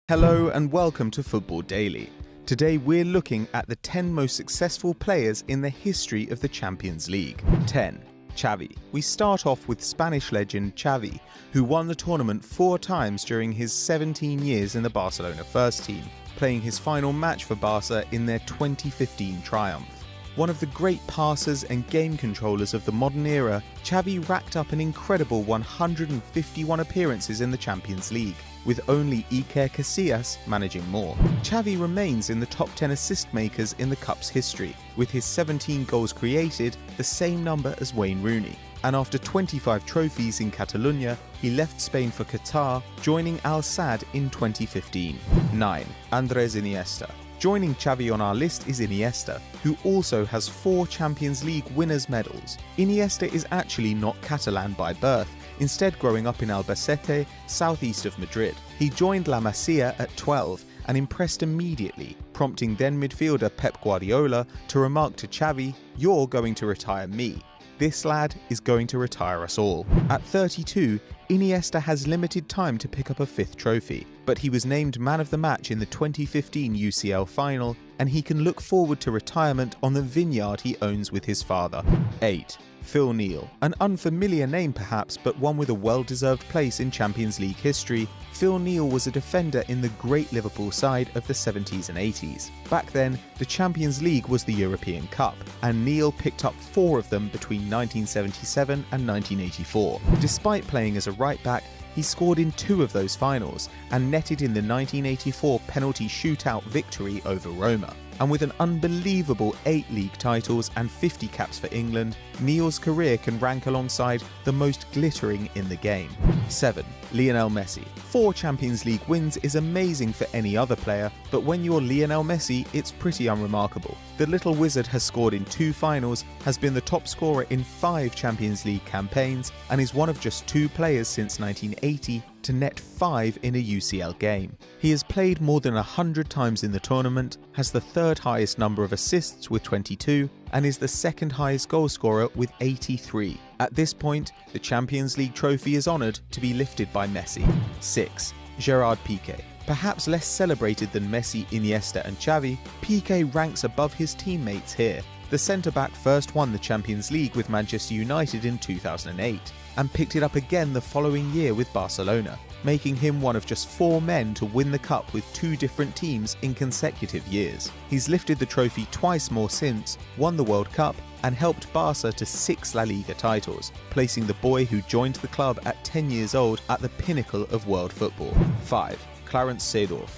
Hello and welcome to Football Daily. Today we're looking at the 10 most successful players in the history of the Champions League. 10. Xavi. We start off with Spanish legend Xavi, who won the tournament 4 times during his 17 years in the Barcelona first team, playing his final match for Barca in their 2015 triumph. One of the great passers and game controllers of the modern era, Xavi racked up an incredible 151 appearances in the Champions League, with only Iker Casillas managing more. Xavi remains in the top 10 assist makers in the Cup's history, with his 17 goals created, the same number as Wayne Rooney. And after 25 trophies in Catalonia, he left Spain for Qatar, joining Al Sadd in 2015. 9. Andrés Iniesta. Joining Xavi on our list is Iniesta, who also has 4 Champions League winners' medals. Iniesta is actually not Catalan by birth, instead growing up in Albacete, southeast of Madrid. He joined La Masia at 12 and impressed immediately, prompting then midfielder Pep Guardiola to remark to Xavi, "You're going to retire me. This lad is going to retire us all." At 32, Iniesta has limited time to pick up a 5th trophy, but he was named man of the match in the 2015 UCL final, and he can look forward to retirement on the vineyard he owns with his father. 8. Phil Neal. An unfamiliar name perhaps, but one with a well-deserved place in Champions League history, Phil Neal was a defender in the great Liverpool side of the 70s and 80s. Back then, the Champions League was the European Cup, and Neal picked up 4 of them between 1977 and 1984. Despite playing as a right-back, he scored in 2 of those finals and netted in the 1984 penalty shootout victory over Roma. And with an unbelievable 8 league titles and 50 caps for England, Neal's career can rank alongside the most glittering in the game. 7. Lionel Messi. 4 Champions League wins is amazing for any other player, but when you're Lionel Messi, it's pretty unremarkable. The little wizard has scored in 2 finals, has been the top scorer in 5 Champions League campaigns, and is one of just 2 players since 1980 to net 5 in a UCL game. He has played more than 100 times in the tournament, has the 3rd highest number of assists with 22, and is the 2nd highest goalscorer with 83. At this point, the Champions League trophy is honoured to be lifted by Messi. 6. Gerard Piqué. Perhaps less celebrated than Messi, Iniesta and Xavi, Piqué ranks above his teammates here. The centre-back first won the Champions League with Manchester United in 2008, and picked it up again the following year with Barcelona, making him one of just 4 men to win the Cup with 2 different teams in consecutive years. He's lifted the trophy twice more since, won the World Cup, and helped Barca to 6 La Liga titles, placing the boy who joined the club at 10 years old at the pinnacle of world football. 5. Clarence Seedorf.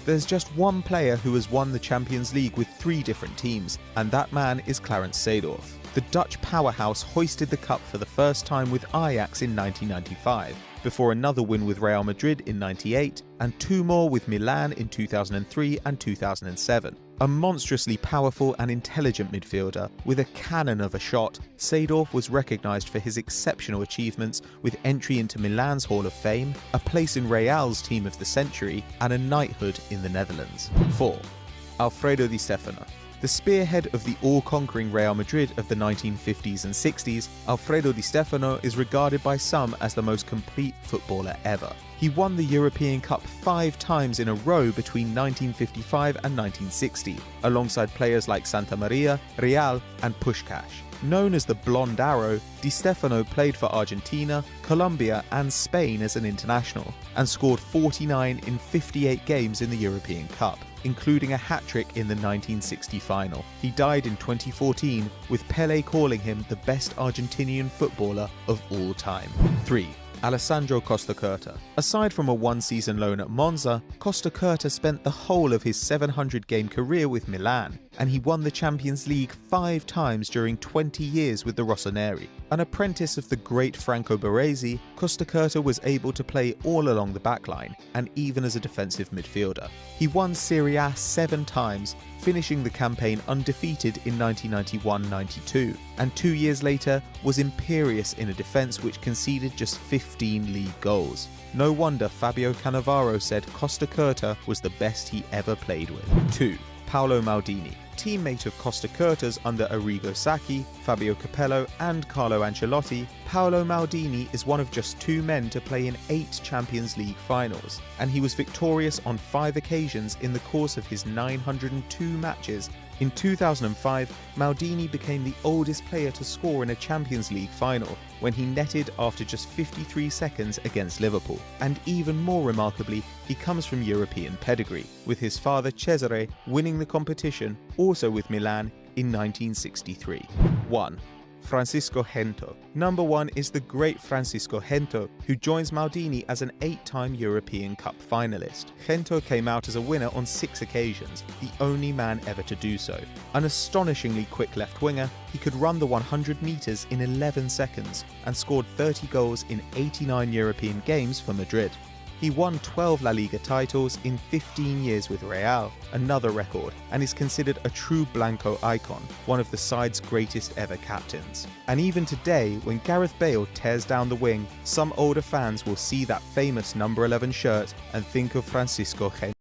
There's just one player who has won the Champions League with 3 different teams, and that man is Clarence Seedorf. The Dutch powerhouse hoisted the cup for the first time with Ajax in 1995, before another win with Real Madrid in 98, and 2 more with Milan in 2003 and 2007. A monstrously powerful and intelligent midfielder with a cannon of a shot, Seedorf was recognised for his exceptional achievements with entry into Milan's Hall of Fame, a place in Real's Team of the Century, and a knighthood in the Netherlands. 4. Alfredo Di Stefano. The spearhead of the all-conquering Real Madrid of the 1950s and 60s, Alfredo Di Stefano is regarded by some as the most complete footballer ever. He won the European Cup 5 times in a row between 1955 and 1960, alongside players like Santa Maria, Real and Puskás. Known as the Blonde Arrow, Di Stefano played for Argentina, Colombia and Spain as an international, and scored 49 in 58 games in the European Cup, including a hat-trick in the 1960 final. He died in 2014, with Pelé calling him the best Argentinian footballer of all time. 3. Alessandro Costacurta. Aside from a 1-season loan at Monza, Costacurta spent the whole of his 700-game career with Milan, and he won the Champions League 5 times during 20 years with the Rossoneri. An apprentice of the great Franco Baresi, Costacurta was able to play all along the backline, and even as a defensive midfielder. He won Serie A 7 times, finishing the campaign undefeated in 1991-92, and 2 years later was imperious in a defence which conceded just 15 league goals. No wonder Fabio Cannavaro said Costacurta was the best he ever played with. 2. Paolo Maldini. Teammate of Costa Curta's under Arrigo Sacchi, Fabio Capello and Carlo Ancelotti, Paolo Maldini is one of just 2 men to play in 8 Champions League finals, and he was victorious on 5 occasions in the course of his 902 matches. In 2005, Maldini became the oldest player to score in a Champions League final when he netted after just 53 seconds against Liverpool. And even more remarkably, he comes from European pedigree, with his father Cesare winning the competition, also with Milan, in 1963. 1. Francisco Gento. Number 1 is the great Francisco Gento, who joins Maldini as an 8-time European Cup finalist. Gento came out as a winner on 6 occasions, the only man ever to do so. An astonishingly quick left winger, he could run the 100 metres in 11 seconds and scored 30 goals in 89 European games for Madrid. He won 12 La Liga titles in 15 years with Real, another record, and is considered a true Blanco icon, one of the side's greatest ever captains. And even today, when Gareth Bale tears down the wing, some older fans will see that famous number 11 shirt and think of Francisco Gento.